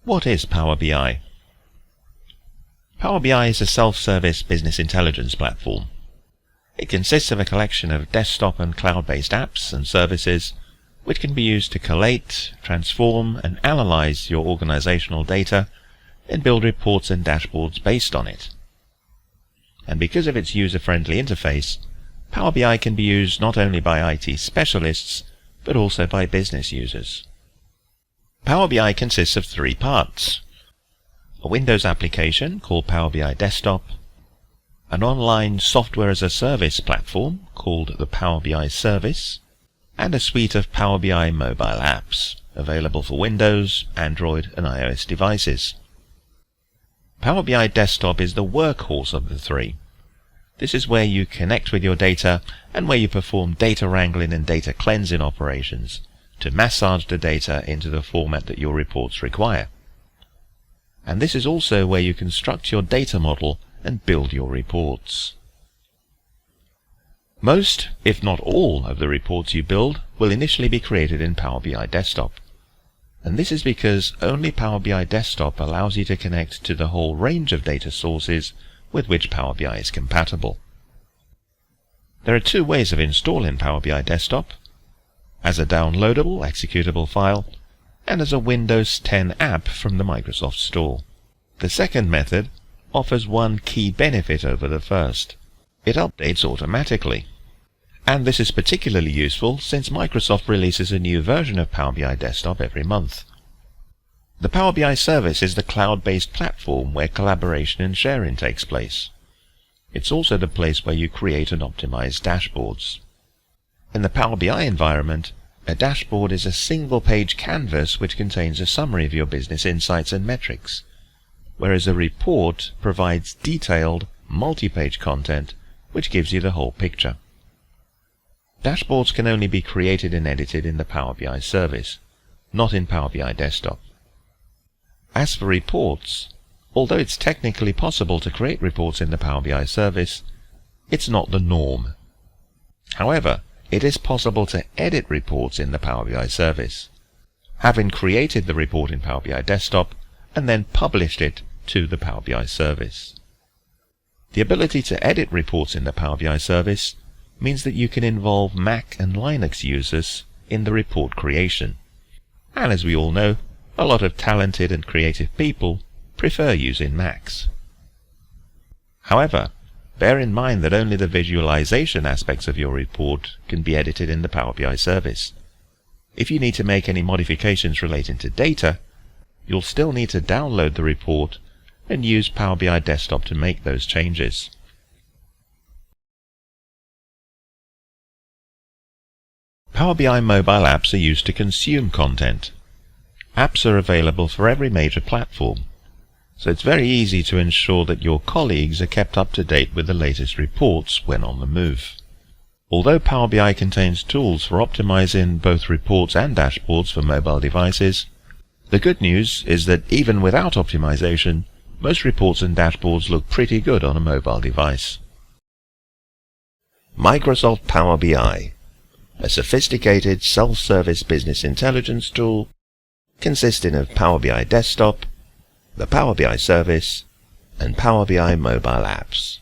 What is Power BI? Power BI is a self-service business intelligence platform. It consists of a collection of desktop and cloud-based apps and services which can be used to collate, transform, and analyze your organizational data and build reports and dashboards based on it. And because of its user-friendly interface, Power BI can be used not only by IT specialists, but also by business users. Power BI consists of three parts: a Windows application called Power BI Desktop, an online software-as-a-service platform called the Power BI Service, and a suite of Power BI mobile apps, available for Windows, Android, and iOS devices. Power BI Desktop is the workhorse of the three. This is where you connect with your data and where you perform data wrangling and data cleansing operations to massage the data into the format that your reports require. And this is also where you construct your data model and build your reports. Most, if not all, of the reports you build will initially be created in Power BI Desktop. And this is because only Power BI Desktop allows you to connect to the whole range of data sources with which Power BI is compatible. There are two ways of installing Power BI Desktop: as a downloadable executable file, and as a Windows 10 app from the Microsoft Store. The second method offers one key benefit over the first: it updates automatically. And this is particularly useful since Microsoft releases a new version of Power BI Desktop every month. The Power BI Service is the cloud-based platform where collaboration and sharing takes place. It's also the place where you create and optimize dashboards. In the Power BI environment, a dashboard is a single-page canvas which contains a summary of your business insights and metrics, whereas a report provides detailed, multi-page content which gives you the whole picture. Dashboards can only be created and edited in the Power BI Service, not in Power BI Desktop. As for reports, although it's technically possible to create reports in the Power BI Service, it's not the norm. However, it is possible to edit reports in the Power BI Service, having created the report in Power BI Desktop and then published it to the Power BI Service. The ability to edit reports in the Power BI Service means that you can involve Mac and Linux users in the report creation. And as we all know, a lot of talented and creative people prefer using Macs. However, bear in mind that only the visualization aspects of your report can be edited in the Power BI Service. If you need to make any modifications relating to data, you'll still need to download the report and use Power BI Desktop to make those changes. Power BI mobile apps are used to consume content. Apps are available for every major platform, so it's very easy to ensure that your colleagues are kept up to date with the latest reports when on the move. Although Power BI contains tools for optimizing both reports and dashboards for mobile devices, the good news is that even without optimization, most reports and dashboards look pretty good on a mobile device. Microsoft Power BI, a sophisticated self-service business intelligence tool consisting of Power BI Desktop, the Power BI Service, and Power BI mobile apps.